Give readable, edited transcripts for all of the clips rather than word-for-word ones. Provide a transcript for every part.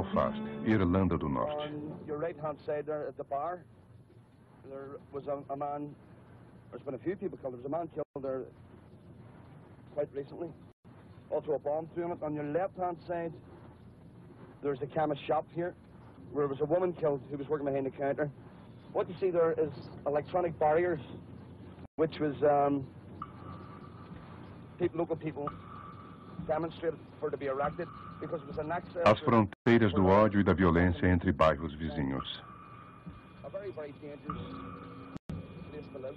Belfast, Irlanda do Norte. On your right-hand side there at the bar, there was a man. There's been a few people killed. There was a man killed there quite recently. Also a bomb through him. On your left-hand side, there's a chemist shop here, where there was a woman killed who was working behind the counter. What you see there is electronic barriers, which was local people demonstrated for to be erected because it was an access. As fronteiras do ódio e da violência entre bairros vizinhos. A very, very dangerous place to live.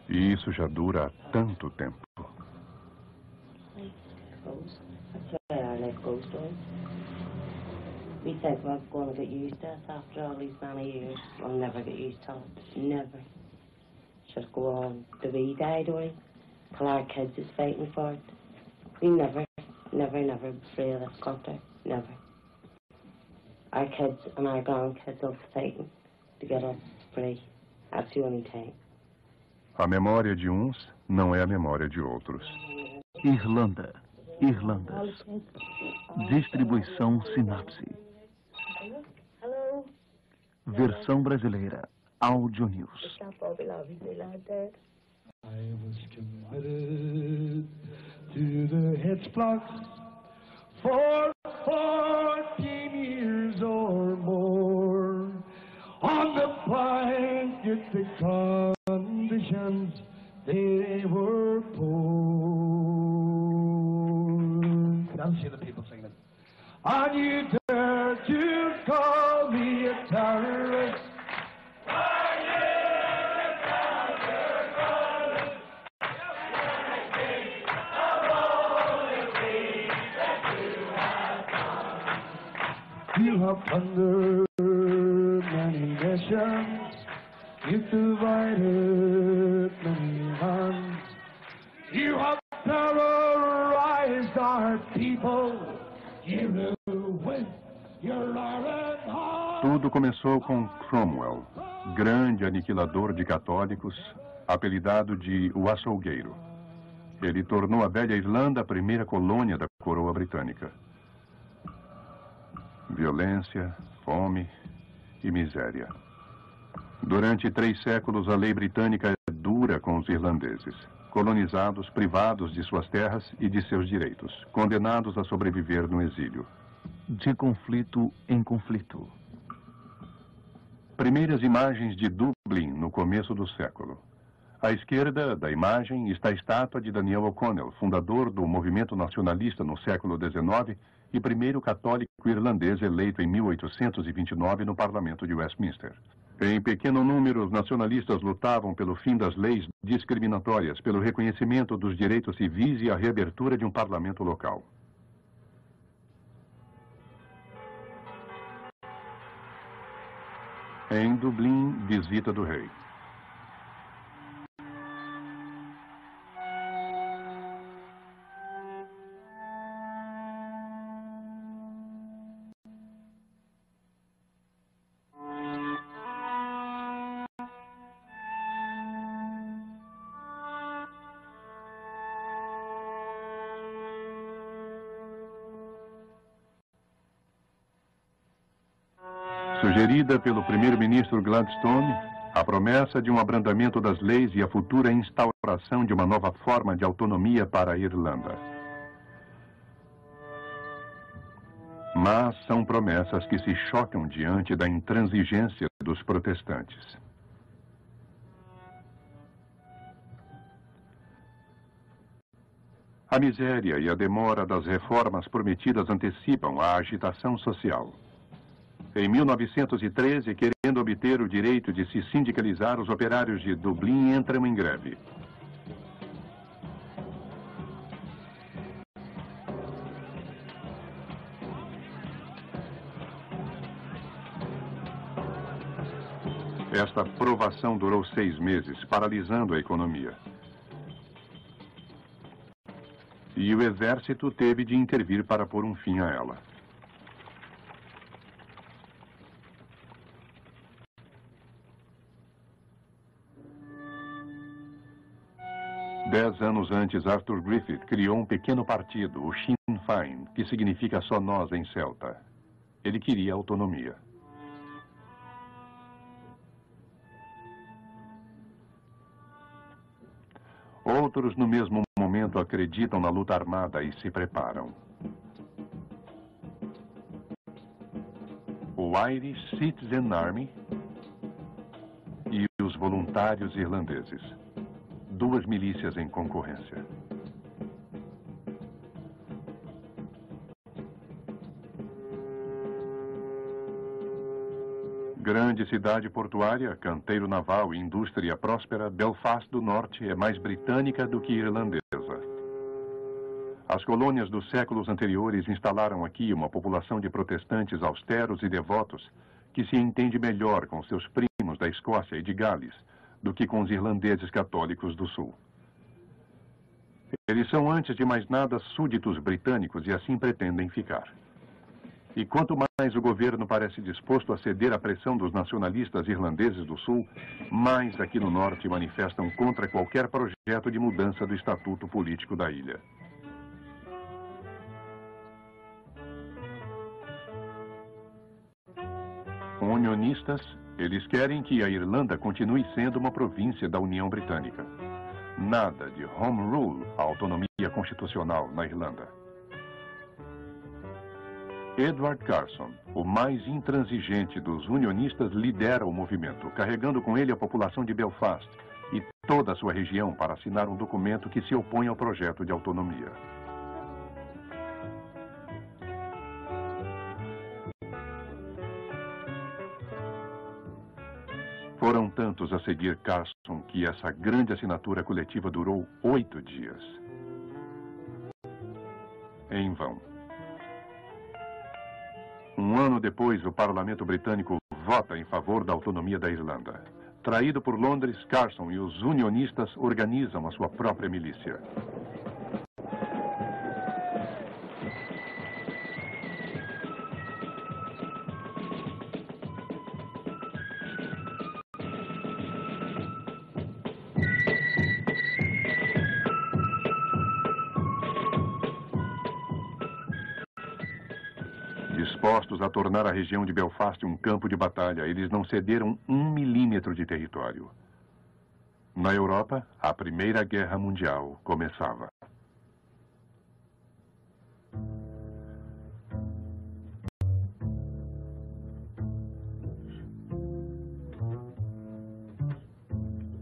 E isso já dura há tanto tempo. That's why our life goes down. We think we're going to get used to it after all these many years. We'll never get used to it. Never. Just go on to be died away till our kids is fighting for it. We never be free of this country. Never. Our kids and our grandkids will be fighting to get us free. That's the only time. A memória de uns não é a memória de outros. Irlanda. Irlandas. Distribuição Sinapse. Versão brasileira. Audio News. I was committed to the Hitchblocks for 14 years or more. On the blanket, the conditions, they were poor. I'll see the people singing it. And you dare to call me a terrorist. You have plundered many nations, you've divided many lands, you have terrorized our people, you ruined your iron heart. Tudo começou com Cromwell, grande aniquilador de católicos, apelidado de O Açougueiro. Ele tornou a velha Irlanda a primeira colônia da coroa britânica. Violência, fome e miséria. Durante 3 séculos, a lei britânica é dura com os irlandeses, colonizados, privados de suas terras e de seus direitos, condenados a sobreviver no exílio. De conflito em conflito. Primeiras imagens de Dublin no começo do século. À esquerda da imagem está a estátua de Daniel O'Connell, fundador do movimento nacionalista no século XIX e primeiro católico irlandês eleito em 1829 no Parlamento de Westminster. Em pequeno número, os nacionalistas lutavam pelo fim das leis discriminatórias, pelo reconhecimento dos direitos civis e a reabertura de um parlamento local. Em Dublin, visita do rei. Sugerida pelo primeiro-ministro Gladstone, a promessa de um abrandamento das leis e a futura instauração de uma nova forma de autonomia para a Irlanda. Mas são promessas que se chocam diante da intransigência dos protestantes. A miséria e a demora das reformas prometidas antecipam a agitação social. Em 1913, querendo obter o direito de se sindicalizar, os operários de Dublin entram em greve. Esta provação durou 6 meses, paralisando a economia. E o exército teve de intervir para pôr um fim a ela. 10 anos antes, Arthur Griffith criou um pequeno partido, o Sinn Féin, que significa só nós em celta. Ele queria autonomia. Outros, no mesmo momento, acreditam na luta armada e se preparam. O Irish Citizen Army e os voluntários irlandeses. Duas milícias em concorrência. Grande cidade portuária, canteiro naval e indústria próspera, Belfast do Norte é mais britânica do que irlandesa. As colônias dos séculos anteriores instalaram aqui uma população de protestantes austeros e devotos que se entende melhor com seus primos da Escócia e de Gales do que com os irlandeses católicos do Sul. Eles são, antes de mais nada, súditos britânicos e assim pretendem ficar. E quanto mais o governo parece disposto a ceder à pressão dos nacionalistas irlandeses do Sul, mais aqui no Norte manifestam contra qualquer projeto de mudança do estatuto político da ilha. Unionistas, eles querem que a Irlanda continue sendo uma província da União Britânica. Nada de Home Rule, a autonomia constitucional na Irlanda. Edward Carson, o mais intransigente dos unionistas, lidera o movimento, carregando com ele a população de Belfast e toda a sua região para assinar um documento que se opõe ao projeto de autonomia. Foram tantos a seguir Carson que essa grande assinatura coletiva durou 8 dias. Em vão. Um ano depois, o parlamento britânico vota em favor da autonomia da Irlanda. Traído por Londres, Carson e os unionistas organizam a sua própria milícia. Dispostos a tornar a região de Belfast um campo de batalha, eles não cederam 1 milímetro de território. Na Europa, a Primeira Guerra Mundial começava.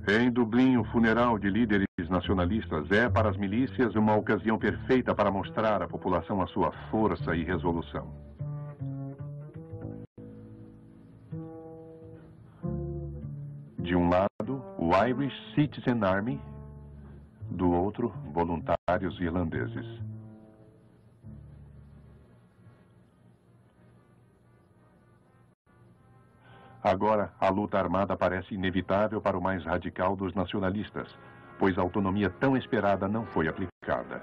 Em Dublin, o funeral de líderes nacionalistas é, para as milícias, uma ocasião perfeita para mostrar à população a sua força e resolução. De um lado, o Irish Citizen Army, do outro, voluntários irlandeses. Agora, a luta armada parece inevitável para o mais radical dos nacionalistas, pois a autonomia tão esperada não foi aplicada.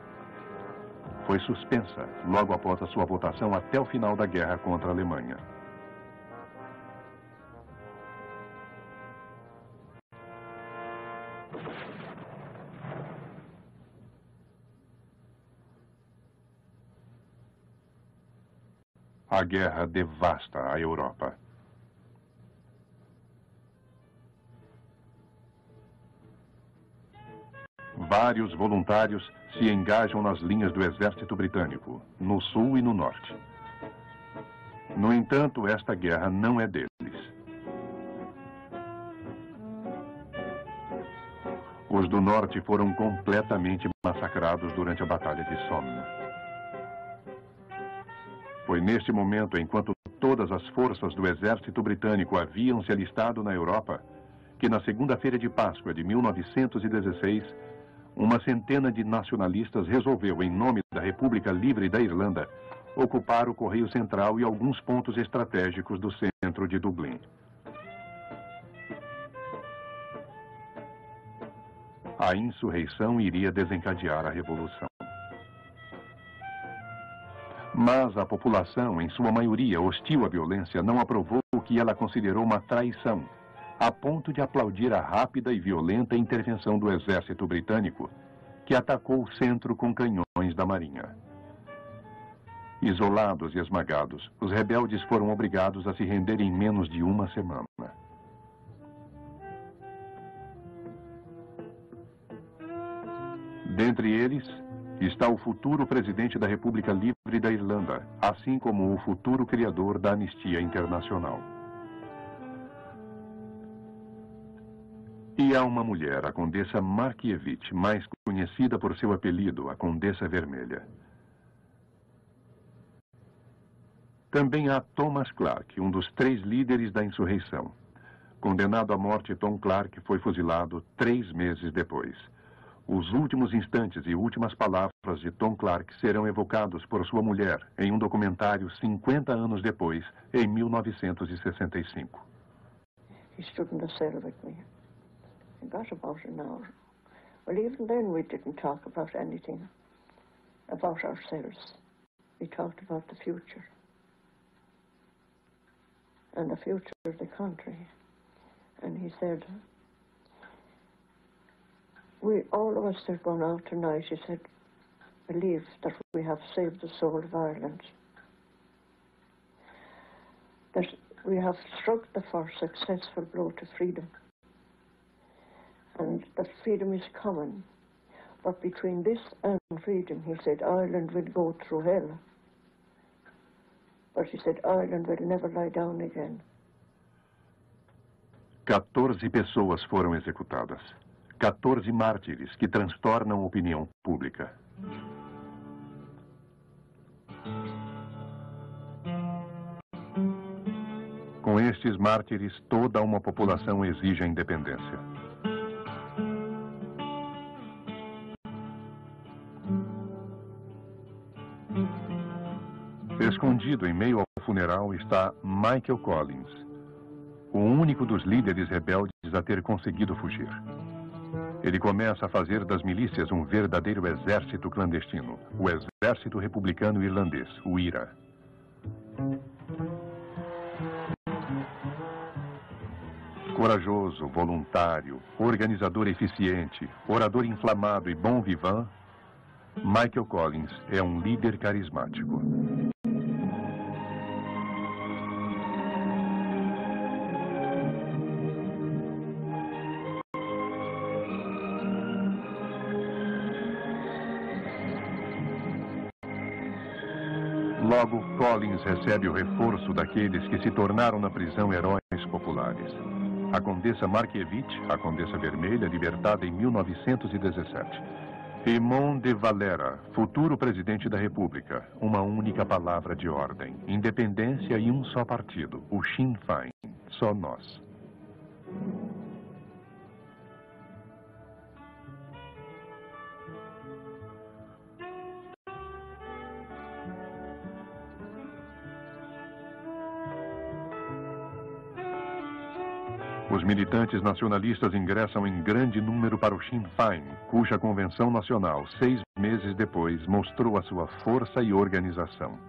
Foi suspensa logo após a sua votação até o final da guerra contra a Alemanha. A guerra devasta a Europa. Vários voluntários se engajam nas linhas do exército britânico, no sul e no norte. No entanto, esta guerra não é deles. Os do norte foram completamente massacrados durante a Batalha de Somme. Foi neste momento, enquanto todas as forças do exército britânico haviam se alistado na Europa, que na segunda-feira de Páscoa de 1916, uma centena de nacionalistas resolveu, em nome da República Livre da Irlanda, ocupar o Correio Central e alguns pontos estratégicos do centro de Dublin. A insurreição iria desencadear a Revolução. Mas a população, em sua maioria hostil à violência, não aprovou o que ela considerou uma traição, a ponto de aplaudir a rápida e violenta intervenção do exército britânico que atacou o centro com canhões da Marinha. Isolados e esmagados, os rebeldes foram obrigados a se render em menos de uma semana. Dentre eles está o futuro presidente da República Livre da Irlanda, assim como o futuro criador da Anistia Internacional. E há uma mulher, a Condessa Markievicz, mais conhecida por seu apelido, a Condessa Vermelha. Também há Thomas Clark, um dos 3 líderes da insurreição. Condenado à morte, Tom Clark foi fuzilado 3 meses depois. Os últimos instantes e últimas palavras de Tom Clark serão evocados por sua mulher em um documentário 50 anos depois, em 1965. He stood in the cell with me. I got about an hour. Well, even then we didn't talk about anything about ourselves. We talked about the future. And the future of the country. And he said, all of us are going out tonight, he said, believe that we have saved the soul of Ireland. That we have struck the first successful blow to freedom. And that freedom is coming. But between this and freedom, he said, Ireland will go through hell. But he said, Ireland will never lie down again. 14 pessoas foram executadas. 14 mártires que transtornam a opinião pública. Com estes mártires, toda uma população exige a independência. Escondido em meio ao funeral está Michael Collins, o único dos líderes rebeldes a ter conseguido fugir. Ele começa a fazer das milícias um verdadeiro exército clandestino, o Exército Republicano Irlandês, o IRA. Corajoso, voluntário, organizador eficiente, orador inflamado e bom vivant, Michael Collins é um líder carismático. Logo, Collins recebe o reforço daqueles que se tornaram na prisão heróis populares. A Condessa Markievicz, a Condessa Vermelha, libertada em 1917. Eamon de Valera, futuro presidente da República. Uma única palavra de ordem. Independência e um só partido, o Sinn Féin. Só nós. Os militantes nacionalistas ingressam em grande número para o Sinn Féin, cuja convenção nacional, 6 meses depois, mostrou a sua força e organização.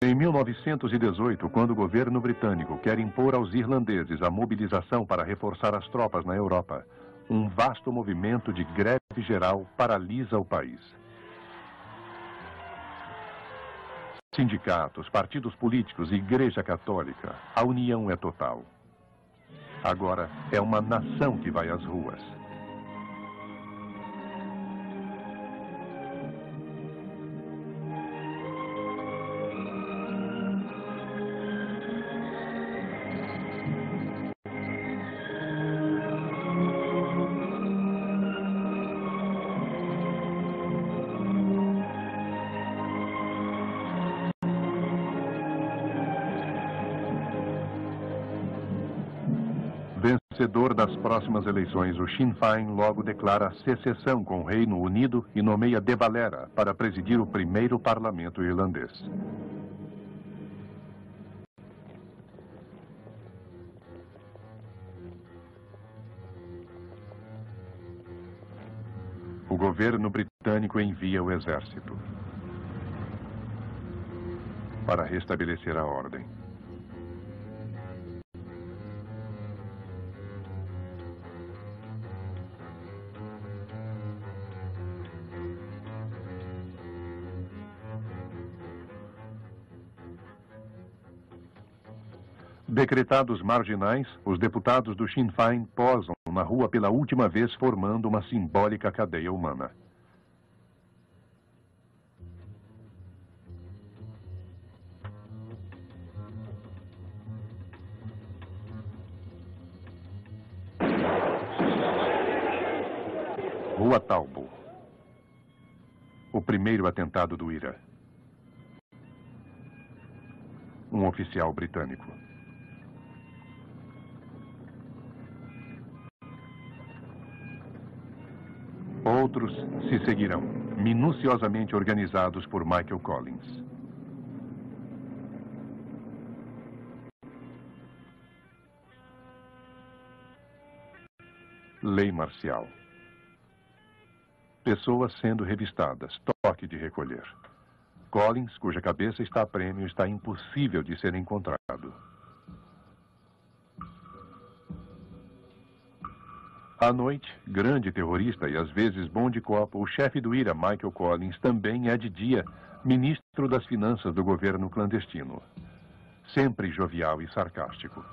Em 1918, quando o governo britânico quer impor aos irlandeses a mobilização para reforçar as tropas na Europa, um vasto movimento de greve geral paralisa o país. Sindicatos, partidos políticos e Igreja Católica, a união é total. Agora é uma nação que vai às ruas. Vencedor das próximas eleições, o Sinn Féin logo declara secessão com o Reino Unido e nomeia de Valera para presidir o primeiro parlamento irlandês. O governo britânico envia o exército. para restabelecer a ordem. Decretados marginais, os deputados do Sinn Féin posam na rua pela última vez, formando uma simbólica cadeia humana. Rua Talbot. O primeiro atentado do IRA. Um oficial britânico. Outros se seguirão, minuciosamente organizados por Michael Collins. Lei marcial. Pessoas sendo revistadas, toque de recolher. Collins, cuja cabeça está a prêmio, está impossível de ser encontrado. À noite, grande terrorista e às vezes bom de copa, o chefe do IRA, Michael Collins, também é de dia ministro das finanças do governo clandestino. Sempre jovial e sarcástico.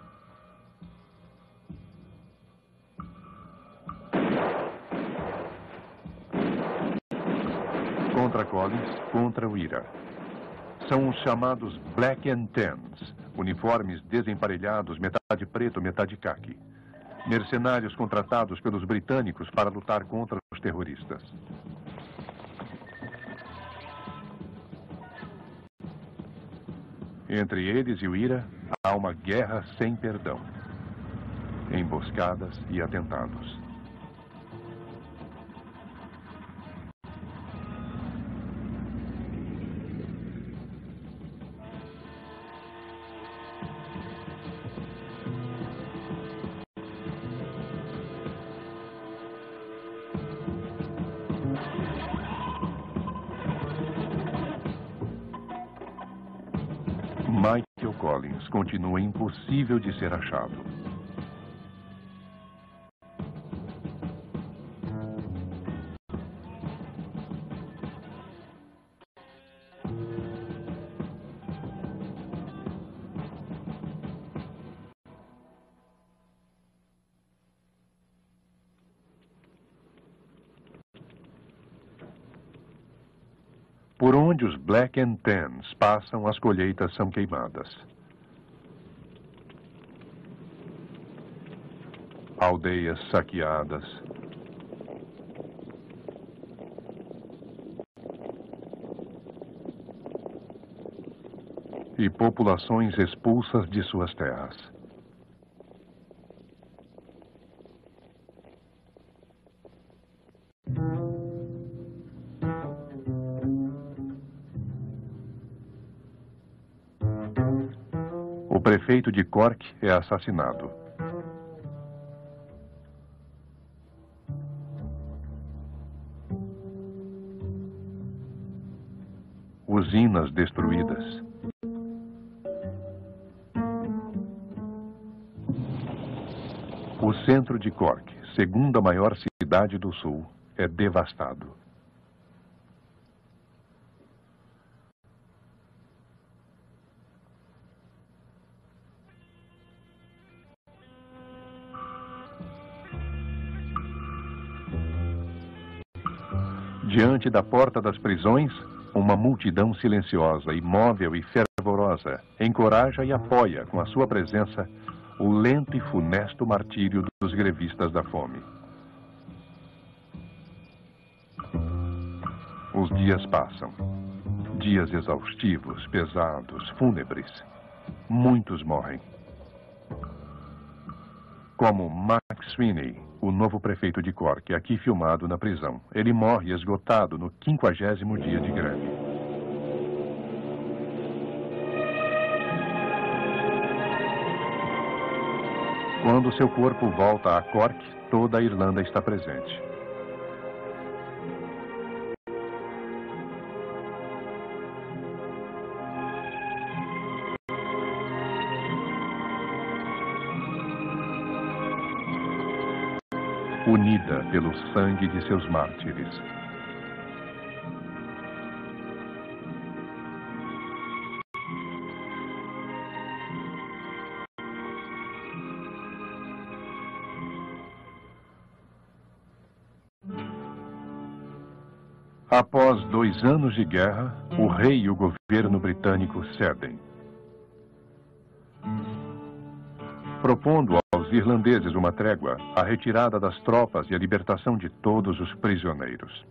Contra Collins, contra o IRA. São os chamados Black and Tans, uniformes desemparelhados, metade preto, metade caqui. Mercenários contratados pelos britânicos para lutar contra os terroristas. Entre eles e o IRA, há uma guerra sem perdão. Emboscadas e atentados. Michael Collins continua impossível de ser achado. Por onde os Black and Tans passam, as colheitas são queimadas. Aldeias saqueadas. E populações expulsas de suas terras. O prefeito de Cork é assassinado. Usinas destruídas. O centro de Cork, segunda maior cidade do sul, é devastado. Diante da porta das prisões, uma multidão silenciosa, imóvel e fervorosa encoraja e apoia com a sua presença o lento e funesto martírio dos grevistas da fome. Os dias passam. Dias exaustivos, pesados, fúnebres. Muitos morrem. Como Max Sweeney, o novo prefeito de Cork, aqui filmado na prisão. Ele morre esgotado no 50º dia de greve. Quando seu corpo volta a Cork, toda a Irlanda está presente. unida pelo sangue de seus mártires. Após 2 anos de guerra, o rei e o governo britânico cedem, propondo aos irlandeses uma trégua, a retirada das tropas e a libertação de todos os prisioneiros.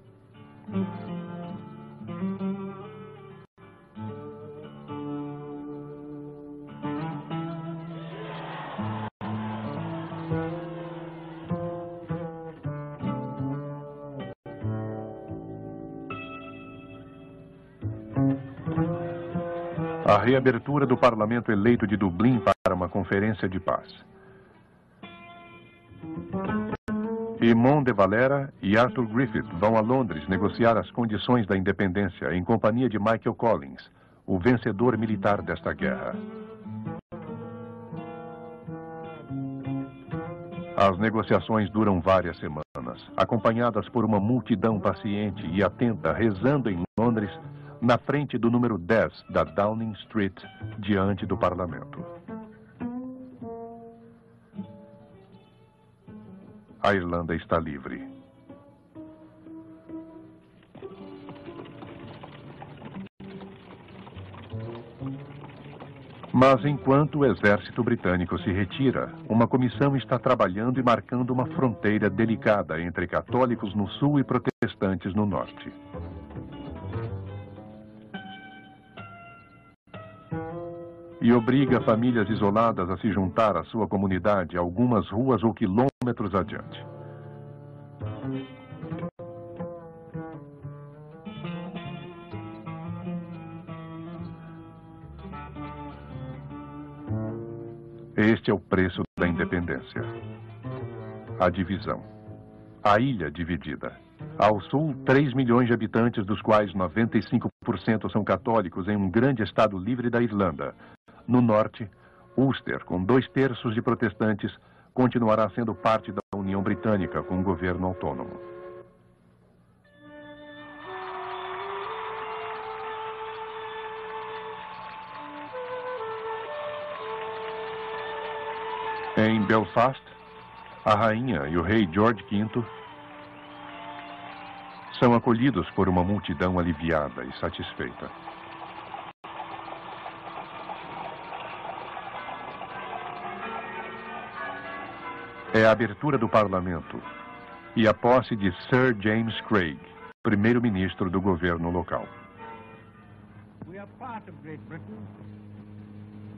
A reabertura do parlamento eleito de Dublin para uma conferência de paz. Eamon de Valera e Arthur Griffith vão a Londres negociar as condições da independência em companhia de Michael Collins, o vencedor militar desta guerra. As negociações duram várias semanas, acompanhadas por uma multidão paciente e atenta rezando em Londres, na frente do número 10 da Downing Street, diante do parlamento. A Irlanda está livre. Mas enquanto o exército britânico se retira, uma comissão está trabalhando e marcando uma fronteira delicada entre católicos no sul e protestantes no norte. E obriga famílias isoladas a se juntar à sua comunidade algumas ruas ou quilômetros adiante. Este é o preço da independência. A divisão. A ilha dividida. Ao sul, 3 milhões de habitantes, dos quais 95% são católicos, em um grande estado livre da Irlanda. No norte, Ulster, com 2/3 de protestantes, continuará sendo parte da União Britânica com um governo autônomo. Em Belfast, a rainha e o rei George V são acolhidos por uma multidão aliviada e satisfeita. É a abertura do parlamento e a posse de Sir James Craig, primeiro-ministro do governo local. We are part of Great Britain.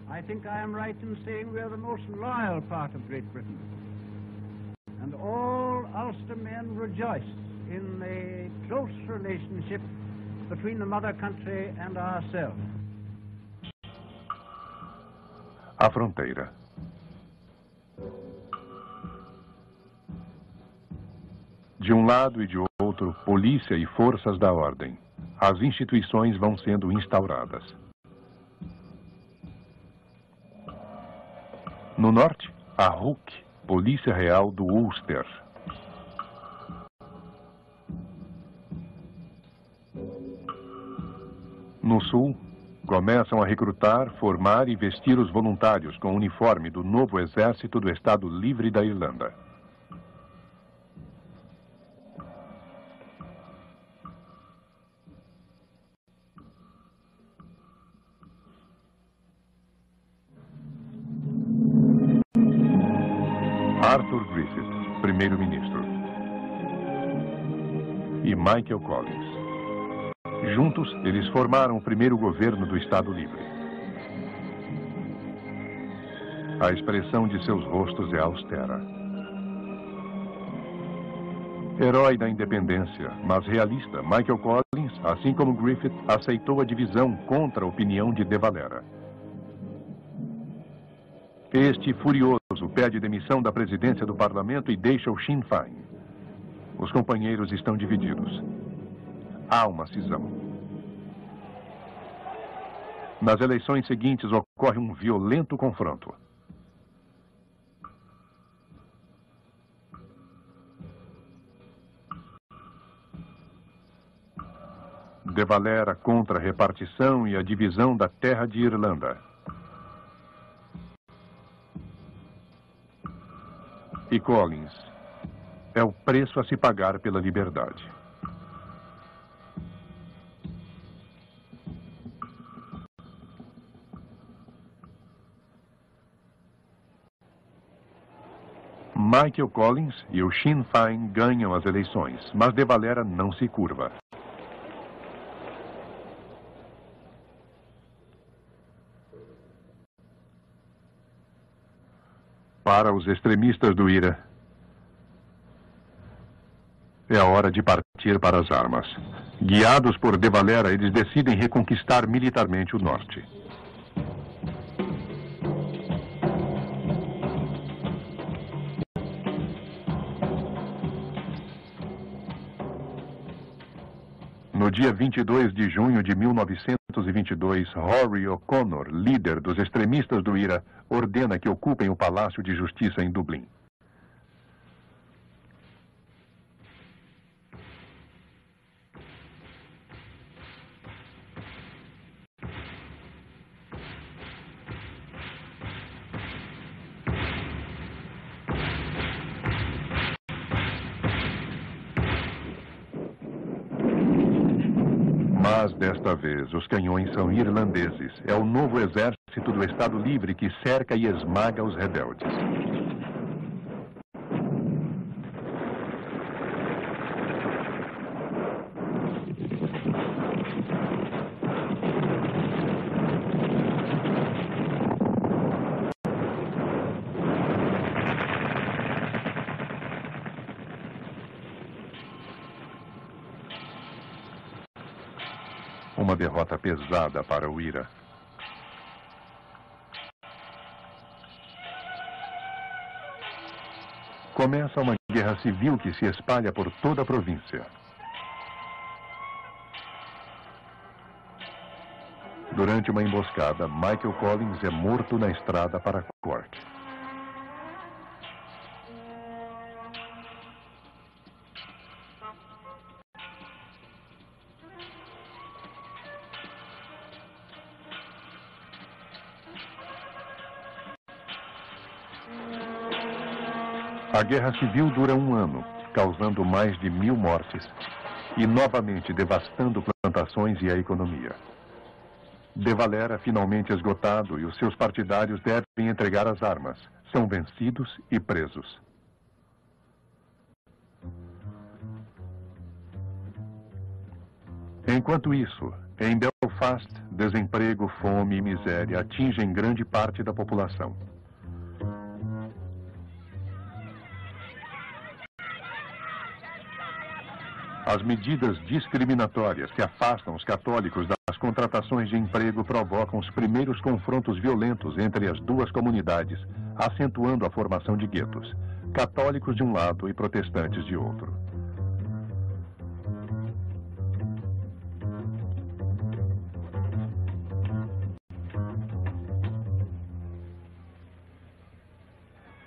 I think I am right in saying we are the most loyal part of Great Britain. And all Ulster men rejoice in the close relationship between the mother country and ourselves. A fronteira. De um lado e de outro, polícia e forças da ordem. As instituições vão sendo instauradas. No norte, a RUC, Polícia Real do Ulster. No sul, começam a recrutar, formar e vestir os voluntários com o uniforme do novo exército do Estado Livre da Irlanda. Arthur Griffith, primeiro-ministro, e Michael Collins. Juntos, eles formaram o primeiro governo do Estado Livre. A expressão de seus rostos é austera. Herói da independência, mas realista, Michael Collins, assim como Griffith, aceitou a divisão contra a opinião de De Valera. Este, furioso, pede demissão da presidência do parlamento e deixa o Sinn Féin. Os companheiros estão divididos. Há uma cisão. Nas eleições seguintes ocorre um violento confronto. De Valera contra a repartição e a divisão da terra de Irlanda. E Collins, é o preço a se pagar pela liberdade. Michael Collins e o Sinn Féin ganham as eleições, mas De Valera não se curva. Para os extremistas do IRA, é a hora de partir para as armas. Guiados por De Valera, eles decidem reconquistar militarmente o norte. No dia 22 de junho de 1922, Rory O'Connor, líder dos extremistas do IRA, ordena que ocupem o Palácio de Justiça em Dublin. Mas, desta vez, os canhões são irlandeses. É o novo exército do Estado Livre que cerca e esmaga os rebeldes. Uma derrota pesada para o IRA. Começa uma guerra civil que se espalha por toda a província. Durante uma emboscada, Michael Collins é morto na estrada para Cork. A guerra civil dura um ano, causando mais de 1000 mortes e novamente devastando plantações e a economia. De Valera, finalmente esgotado, e os seus partidários devem entregar as armas. São vencidos e presos. Enquanto isso, em Belfast, desemprego, fome e miséria atingem grande parte da população. As medidas discriminatórias que afastam os católicos das contratações de emprego provocam os primeiros confrontos violentos entre as duas comunidades, acentuando a formação de guetos, católicos de um lado e protestantes de outro.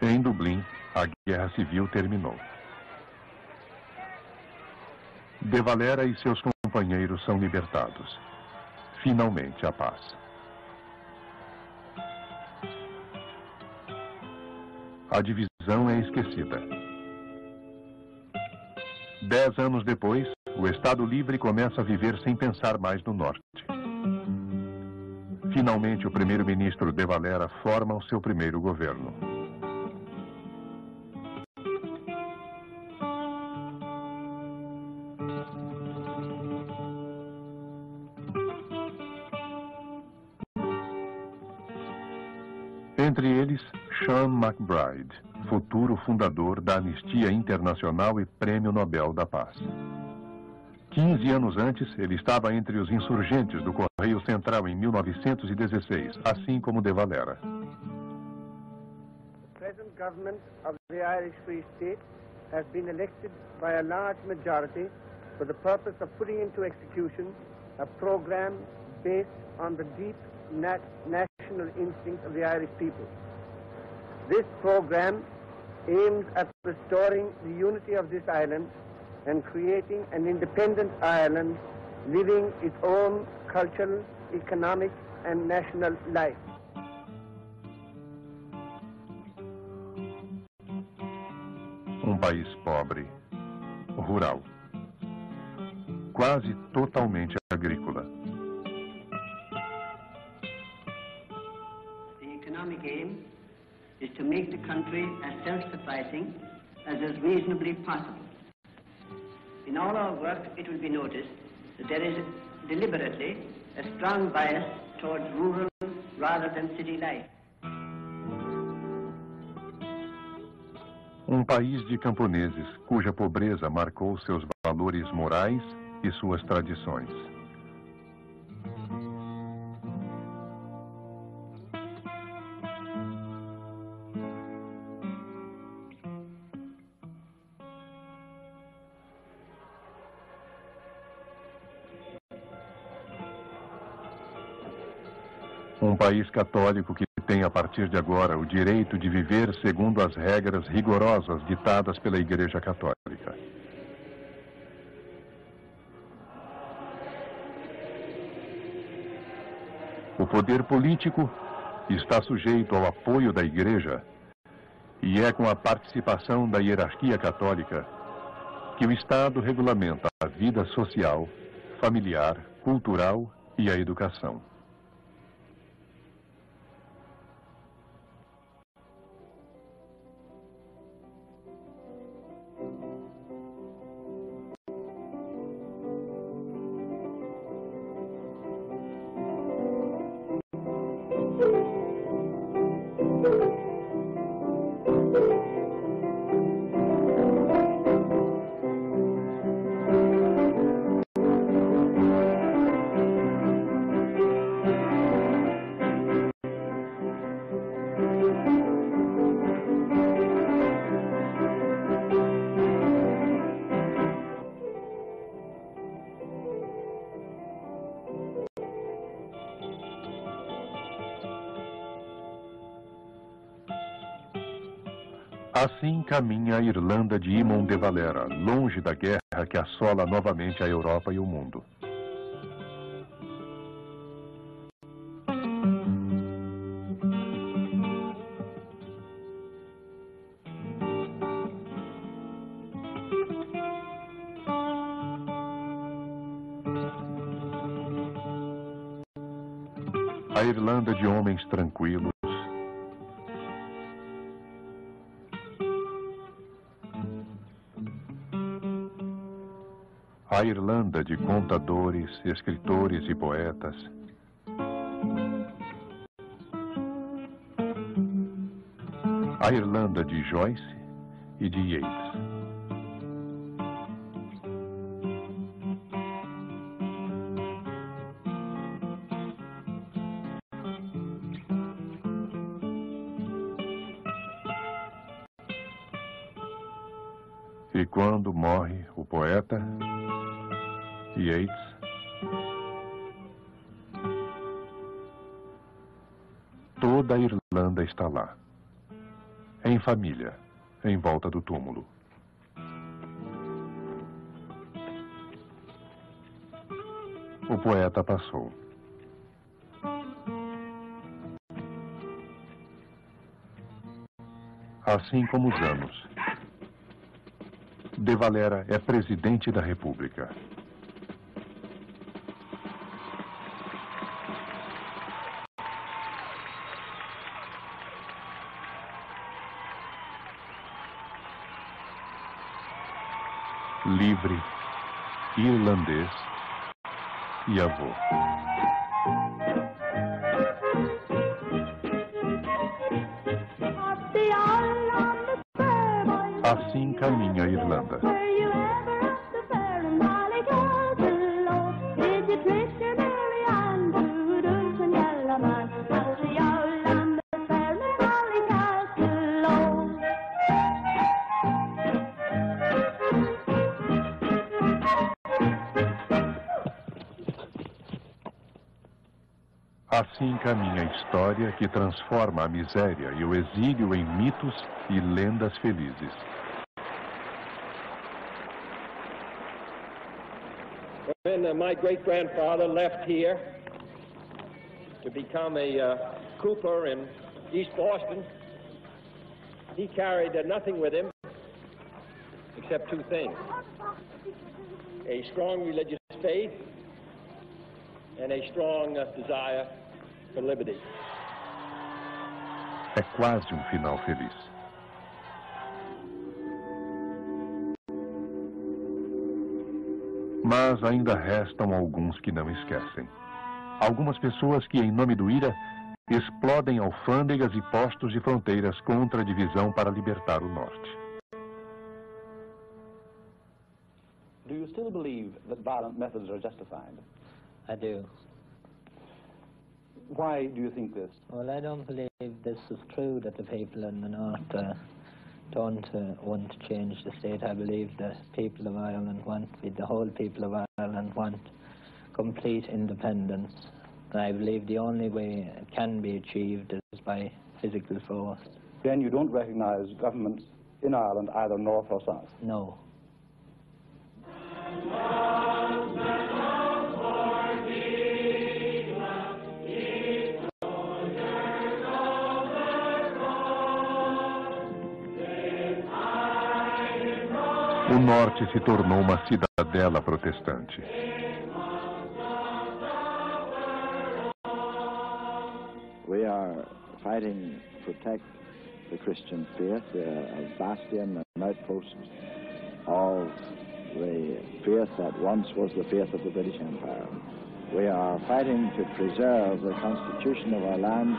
Em Dublin, a guerra civil terminou. De Valera e seus companheiros são libertados. Finalmente a paz. A divisão é esquecida. 10 anos depois, o Estado Livre começa a viver sem pensar mais no norte. Finalmente, o primeiro-ministro De Valera forma o seu primeiro governo. Entre eles, Sean MacBride, futuro fundador da Anistia Internacional e Prêmio Nobel da Paz. 15 anos antes, ele estava entre os insurgentes do Correio Central em 1916, assim como De Valera. The present government of the Irish Free State has been elected by a large majority for the purpose of putting into execution a program based on the deep national instinct of the Irish people. This program aims at restoring the unity of this island and creating an independent Ireland living its own cultural, economic, and national life. Um país pobre, rural, quase totalmente agrícola. The economic aim is to make the country as self-sufficing as is reasonably possible. In all our work, it will be noticed that there is deliberately a strong bias towards rural rather than city life. Um país de camponeses cuja pobreza marcou seus valores morais e suas tradições. Um país católico que tem a partir de agora o direito de viver segundo as regras rigorosas ditadas pela Igreja Católica. O poder político está sujeito ao apoio da Igreja e é com a participação da hierarquia católica que o Estado regulamenta a vida social, familiar, cultural e a educação. Assim caminha a Irlanda de Eamon de Valera, longe da guerra que assola novamente a Europa e o mundo. A Irlanda de homens tranquilos, a Irlanda de contadores, escritores e poetas. A Irlanda de Joyce e de Yeats. E quando morre o poeta Yeats, toda a Irlanda está lá, em família, em volta do túmulo. O poeta passou. Assim como os anos. De Valera é presidente da República. Livre, irlandês e avô. Assim caminha a Irlanda. Assim caminha a história que transforma a miséria e o exílio em mitos e lendas felizes. When when my great-grandfather left here to become a cooper in East Boston, he carried nothing with him except two things: a strong religious faith and a strong desire for liberty. É quase final feliz. Mas ainda restam alguns que não esquecem. Algumas pessoas que, em nome do IRA, explodem alfândegas e postos de fronteiras contra a divisão para libertar o norte. Do you still believe that violent methods are justified? I do. Why do you think this? Well, I don't believe this is true, that the people in the north don't want to change the state. I believe the people of Ireland the whole people of Ireland want complete independence. I believe the only way it can be achieved is by physical force. Then you don't recognize governments in Ireland, either north or south? No. O norte se tornou uma cidadela protestante. We are fighting to protect the Christian faith, a bastion, an outpost of the faith that once was the faith of the British Empire. We are fighting to preserve the constitution of our land.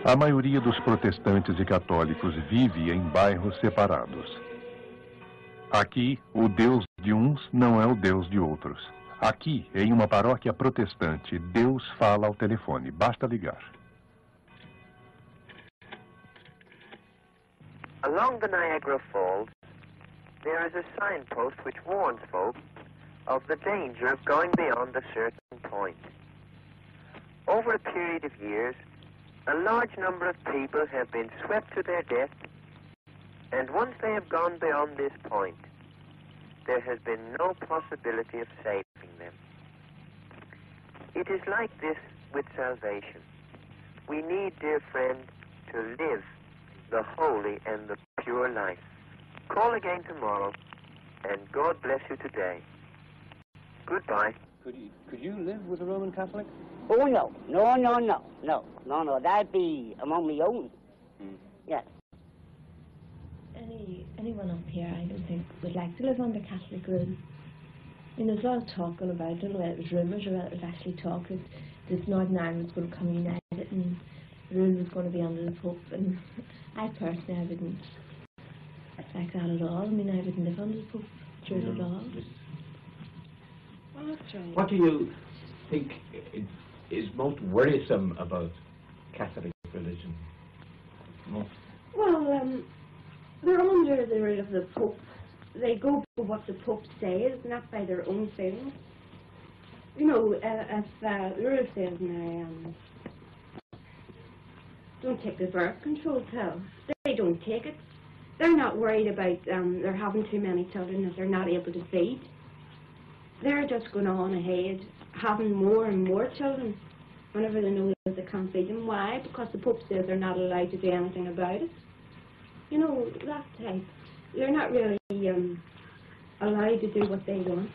A maioria dos protestantes e católicos vive em bairros separados. Aqui, o Deus de uns não é o Deus de outros. Aqui, em uma paróquia protestante, Deus fala ao telefone. Basta ligar. Along the Niagara Falls, there is a signpost which warns folk of the danger of going beyond a certain point. Over a period of years, a large number of people have been swept to their death, and once they have gone beyond this point, there has been no possibility of saving them. It is like this with salvation. We need, dear friend, to live the holy and the pure life. Call again tomorrow, and God bless you today. Goodbye. Could you live with a Roman Catholic? Oh, no. No, that'd be among my own. Yes. Anyone up here, I don't think, would like to live under Catholic rule. I mean, there's a lot of talking about, I don't know whether it was rumours or whether it was actually talk, that Northern Ireland was going to become united and the rule was going to be under the Pope. And I personally, I wouldn't like that at all. I mean, I wouldn't live under the Pope rule at all. Well, that's right. What do you think is most worrisome about Catholic religion? Well, they're under the rule of the Pope. They go by what the Pope says, not by their own feelings. You know, if the rule says now, don't take the birth control pill, they don't take it. They're not worried about they're having too many children that they're not able to feed. They're just going on ahead, having more and more children whenever they know that they can't feed them. Why? Because the Pope says they're not allowed to do anything about it. You know, that type. They're not really allowed to do what they want.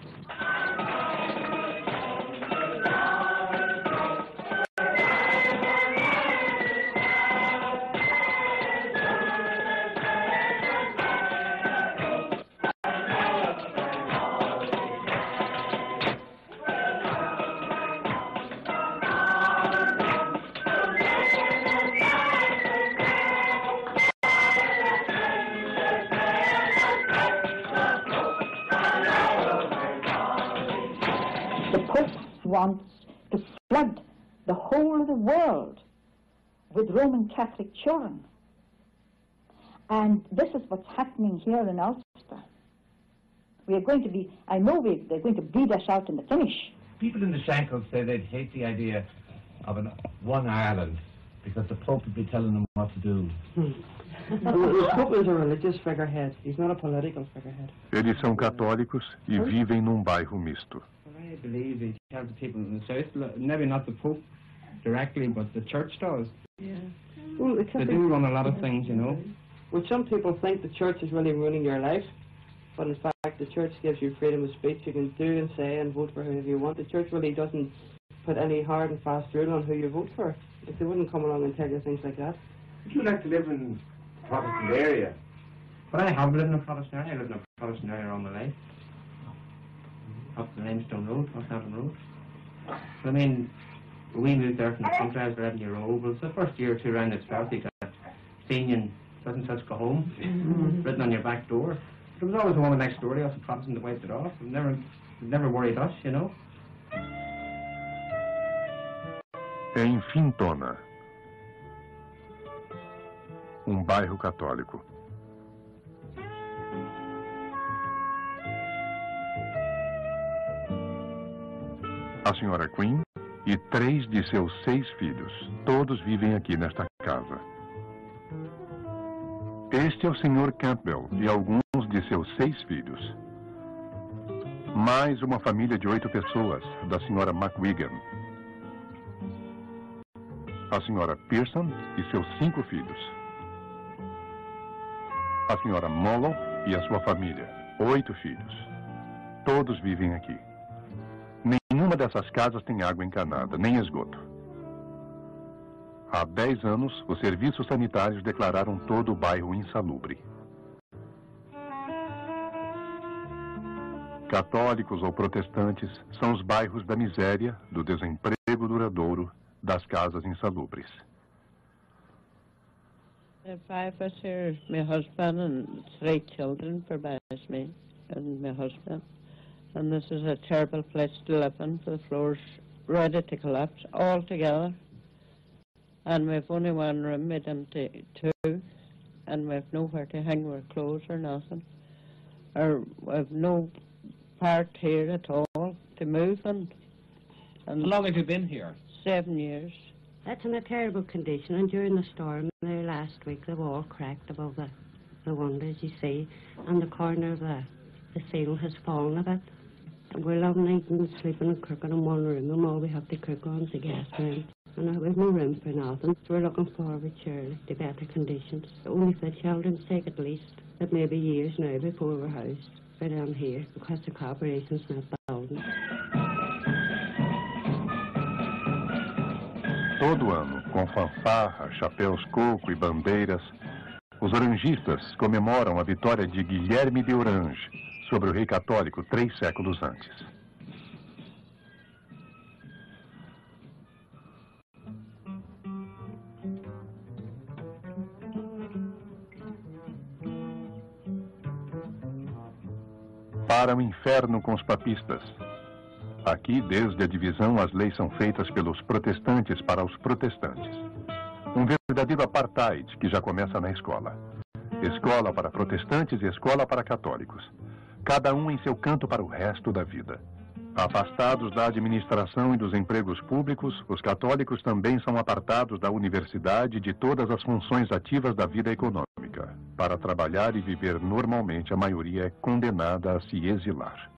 Wants to flood the whole of the world with Roman Catholic children. And this is what's happening here in Ulster. We are going to be, I know they're going to bleed us out in the finish. People in the Shankles say they'd hate the idea of one Ireland because the Pope would be telling them what to do. The Pope is a religious figurehead. He's not a political figurehead. Eles são católicos e vivem num bairro misto. I believe he helps the people in the south, maybe not the Pope directly, but the church does. Yeah. Well, they do run a lot of things, you know. Well, some people think the church is really ruining your life, but in fact the church gives you freedom of speech. You can do and say and vote for whoever you want. The church really doesn't put any hard and fast rule on who you vote for. If they wouldn't come along and tell you things like that. Would you like to live in a Protestant area? But I have lived in a Protestant area. I lived in a Protestant area all my life. Up the Limestone Road, Northampton Road. So, I mean, we moved there from the country. I was 11-year-old. But it's the first year or two around its birthday that seen you in such and such go home, written on your back door. There was always a woman next door to us, a Protestant, that wiped it off. It never worried us, you know. Em Fintona, bairro católico. A senhora Queen e 3 de seus 6 filhos. Todos vivem aqui nesta casa. Este é o Sr. Campbell e alguns de seus 6 filhos. Mais uma família de 8 pessoas, da senhora McWigan. A senhora Pearson e seus 5 filhos. A senhora Mollo e a sua família, 8 filhos. Todos vivem aqui. Nenhuma dessas casas tem água encanada, nem esgoto. Há 10 anos, os serviços sanitários declararam todo o bairro insalubre. Católicos ou protestantes são os bairros da miséria, do desemprego duradouro, das casas insalubres. There are 5 of us here, my husband and 3 children for me and my husband. And this is a terrible place to live in. The floor's ready to collapse altogether. And we've only one room made into 2, and we've nowhere to hang our clothes or nothing. Or we've no part here at all to move in. And how long have you been here? 7 years. That's in a terrible condition, and during the storm there last week, the wall cracked above the window, as you see, and the corner of the seal has fallen a bit. And we're loving eating and sleeping and cooking in one room, and all we have to cook on is the gas room. And we've no room for nothing, so we're looking forward, surely, to better conditions. Only for the children's sake, at least. It may be years now before we're housed right down here, because the corporation's not building. Todo ano, com fanfarra, chapéus coco e bandeiras, os orangistas comemoram a vitória de Guilherme de Orange sobre o rei católico 3 séculos antes. Para o inferno com os papistas. Aqui, desde a divisão, as leis são feitas pelos protestantes para os protestantes. Um verdadeiro apartheid que já começa na escola. Escola para protestantes e escola para católicos. Cada um em seu canto para o resto da vida. Afastados da administração e dos empregos públicos, os católicos também são apartados da universidade e de todas as funções ativas da vida econômica. Para trabalhar e viver normalmente, a maioria é condenada a se exilar.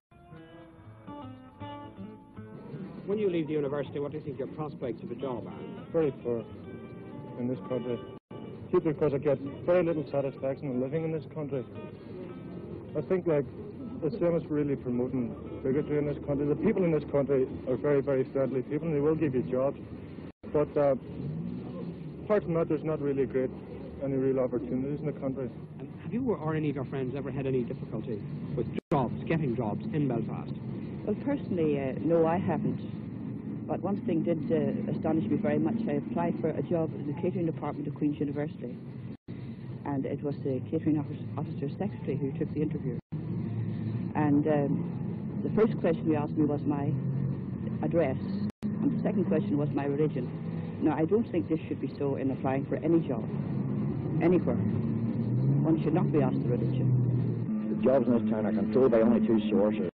When you leave the university, what do you think your prospects of a job are? Very poor in this country. Simply because I get very little satisfaction in living in this country. I think like the same is really promoting bigotry in this country. The people in this country are very, very friendly people, and they will give you jobs. But apart from that, there's not really any real opportunities in the country. Have you or any of your friends ever had any difficulty with jobs, getting jobs in Belfast? Well, personally, no, I haven't. But one thing did astonish me very much. I applied for a job in the catering department of Queen's University. And it was the catering officer secretary who took the interview. And the first question he asked me was my address. And the second question was my religion. Now, I don't think this should be so in applying for any job, anywhere. One should not be asked the religion. The jobs in this town are controlled by only 2 sources,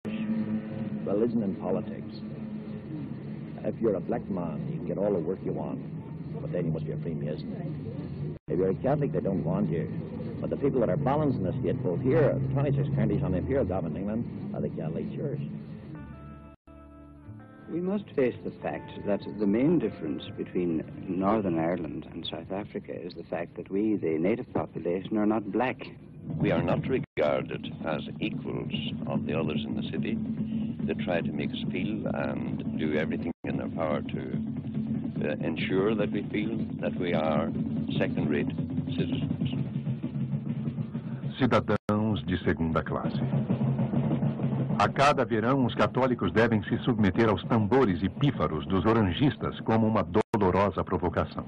religion and politics. If you're a black man, you can get all the work you want, but then you must be a Freemason. If you're you're Catholic, they don't want you. But the people that are balancing the state, both here, the 26 counties on the Imperial Government in England, are the Catholic Church. We must face the fact that the main difference between Northern Ireland and South Africa is the fact that we, the native population, are not black. We are not regarded as equals of the others in the city. They try to make us feel and do everything in their power to ensure that we feel that we are second-rate citizens. Cidadãos de segunda classe. A cada verão, os católicos devem se submeter aos tambores e pífaros dos orangistas como uma dolorosa provocação.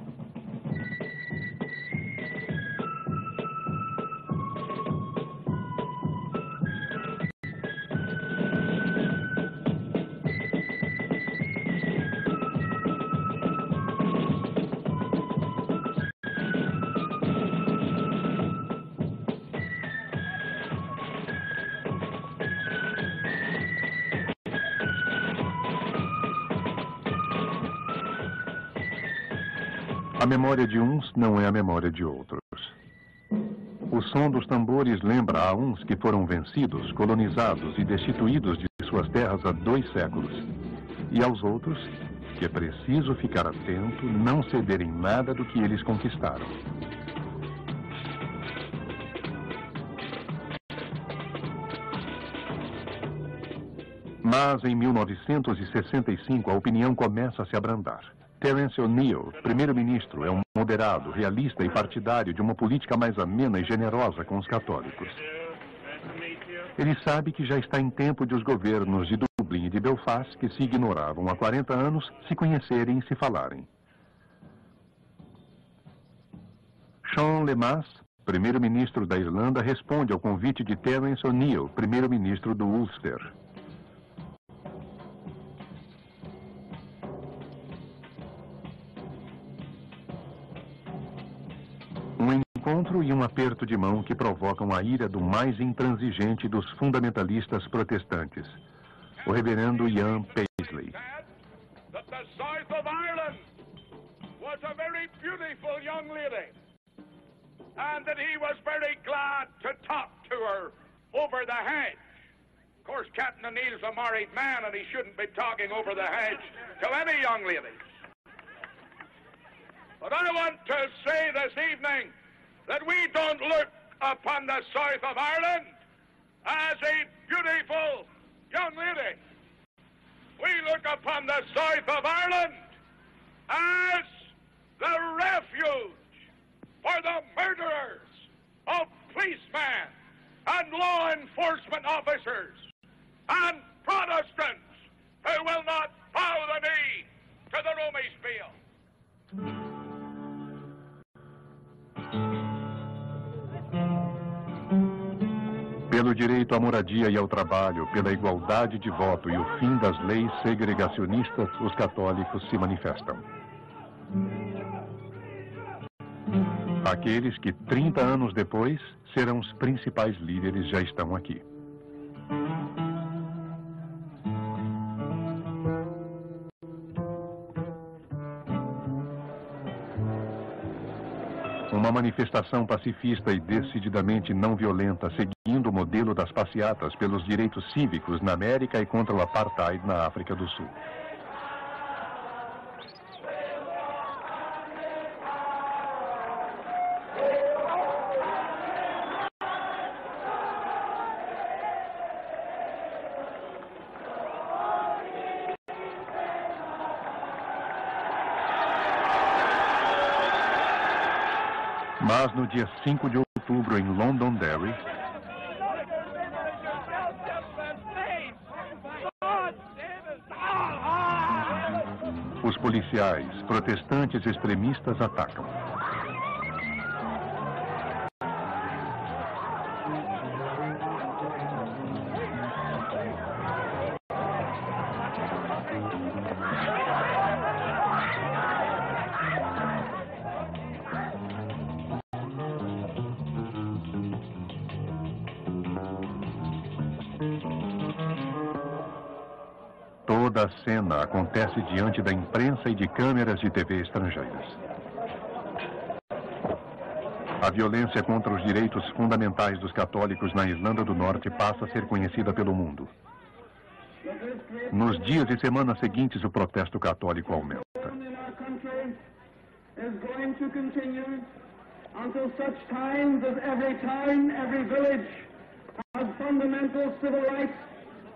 A memória de uns não é a memória de outros. O som dos tambores lembra a uns que foram vencidos, colonizados e destituídos de suas terras há 2 séculos. E aos outros, que é preciso ficar atento, não cederem nada do que eles conquistaram. Mas em 1965 a opinião começa a se abrandar. Terence O'Neill, primeiro-ministro, é um moderado, realista e partidário de uma política mais amena e generosa com os católicos. Ele sabe que já está em tempo de os governos de Dublin e de Belfast, que se ignoravam há 40 anos, se conhecerem e se falarem. Sean Lemass, primeiro-ministro da Irlanda, responde ao convite de Terence O'Neill, primeiro-ministro do Ulster. Encontro e um aperto de mão que provocam a ira do mais intransigente dos fundamentalistas protestantes, o reverendo Ian Paisley. That the south of Ireland was a very beautiful young lady, and that he was very glad to talk to her over the hedge. Of course, Captain O'Neill's a married man, and he shouldn't be talking over the hedge to any young ladies. But I want to say this evening that we don't look upon the south of Ireland as a beautiful young lady. We look upon the south of Ireland as the refuge for the murderers of policemen and law enforcement officers and Protestants who will not bow the knee to the Romish Spiel. Pelo direito à moradia e ao trabalho, pela igualdade de voto e o fim das leis segregacionistas, os católicos se manifestam. Aqueles que 30 anos depois serão os principais líderes já estão aqui. Uma manifestação pacifista e decididamente não violenta, seguindo o modelo das passeatas pelos direitos cívicos na América e contra o apartheid na África do Sul. Mas no dia 5 de outubro, em Londonderry, os policiais protestantes extremistas atacam. Toda a cena acontece diante da imprensa e de câmeras de TV estrangeiras. A violência contra os direitos fundamentais dos católicos na Irlanda do Norte passa a ser conhecida pelo mundo. Nos dias e semanas seguintes, o protesto católico aumenta. Until such times as every town, every village has fundamental civil rights,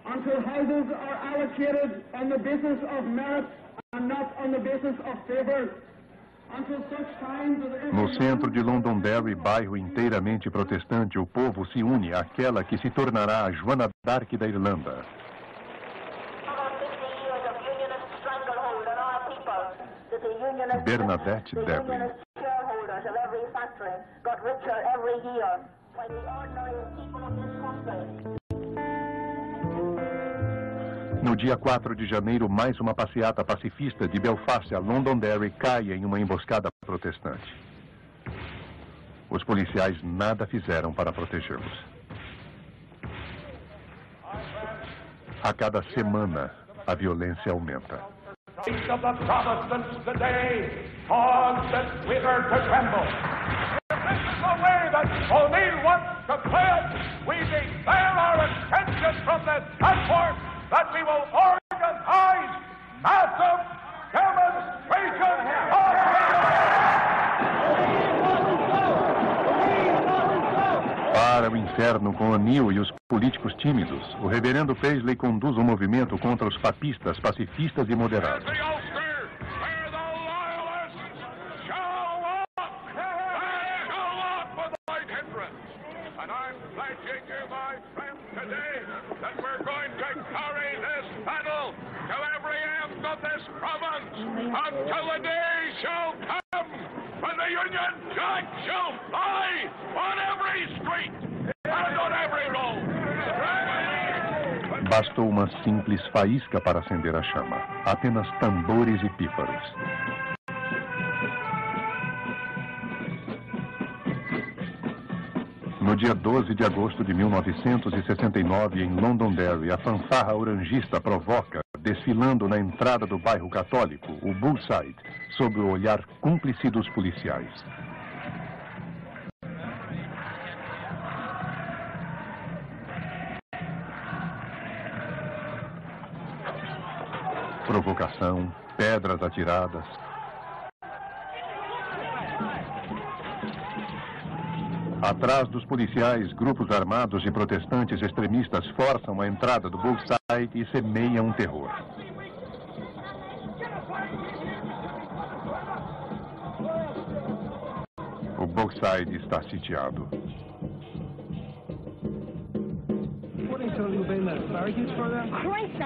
until houses are allocated on the basis of merit and not on the basis of favor. Until such times as No centro de Londonderry, bairro inteiramente protestante, o povo se une àquela que se tornará a Joana d'Arc da Irlanda. Bernadette Devlin. Of every factory got richer every year by the ordinary people of this country. No dia 4 de janeiro, mais uma passeata pacifista de Belfast a Londonderry cai em uma emboscada protestante. Os policiais nada fizeram para protegê-los. A cada semana, a violência aumenta. Of the Protestants today caused the Twitter to tremble. If this is the way that O'Neill wants to play it, we declare our intention from this platform that we will organize massive demonstrations Para o inferno com O'Neill e os políticos tímidos, o reverendo Paisley conduz um movimento contra os papistas, pacifistas e moderados. And I'm pledging you, my friends, today that we're going to carry this battle to every end of this province until the day shall come when the Union Jack shall fly on every street and on every road. Bastou uma simples faísca para acender a chama. Apenas tambores e pífaros. No dia 12 de agosto de 1969, em Londonderry, a fanfarra orangista provoca, desfilando na entrada do bairro católico, o Bullside, sob o olhar cúmplice dos policiais. Provocação, pedras atiradas. Atrás dos policiais, grupos armados de protestantes extremistas forçam a entrada do Bullside e semeiam um terror. O Bullside está sitiado. Christ,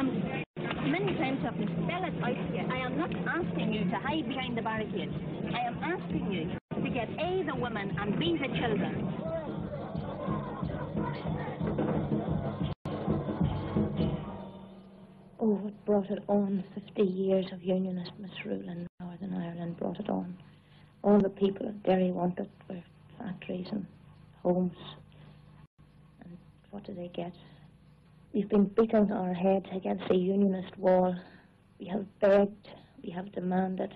many times I've been spell it out to you. I am not asking you to hide behind the barricades. I am asking you to get A, the women, and B, the children. Oh, what brought it on? 50 years of unionist misrule in Northern Ireland brought it on. All the people at Derry wanted were factories and homes. And what do they get? We've been beating our heads against the unionist wall. We have begged, we have demanded.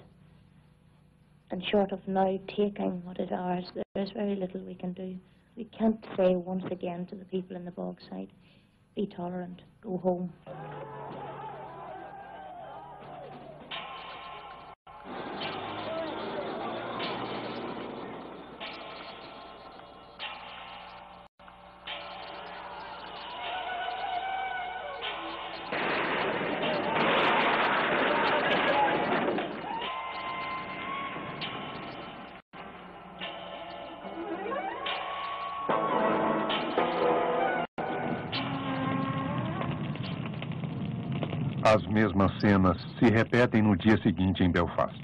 And short of now taking what is ours, there is very little we can do. We can't say once again to the people in the Bogside, be tolerant, go home. As mesmas cenas se repetem no dia seguinte em Belfast.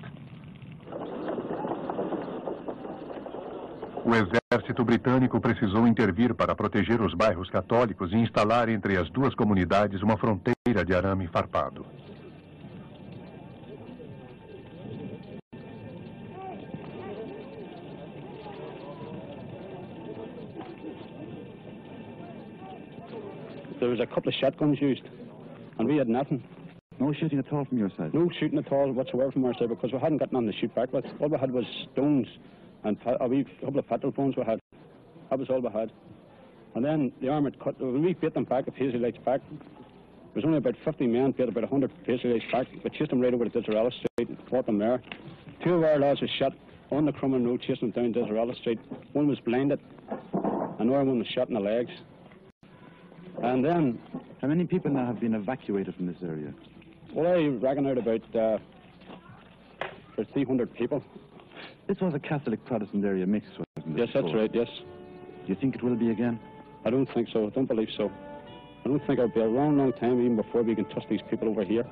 O exército britânico precisou intervir para proteger os bairros católicos e instalar entre as duas comunidades uma fronteira de arame farpado. There was a couple of shotguns used, and we had nothing. No shooting at all from your side? No shooting at all whatsoever from our side, because we hadn't got none to shoot back with. All we had was stones and a wee couple of petrol phones we had. That was all we had. And then the armoured cut, when we beat them back, the Paisley Lights back, there was only about 50 men, beat about 100 Paisley Lights back. We chased them right over to Disarella Street and fought them there. 2 of our lads were shot on the Crumlin Road, chasing them down Disarella Street. One was blinded, another one was shot in the legs. And then... How many people now have been evacuated from this area? Well, I reckon out about 300 people. This was a Catholic-Protestant area mix, wasn't it? Yes, that's right, yes. Do you think it will be again? I don't think so. I don't believe so. I don't think it'll be a long, long time even before we can touch these people over here.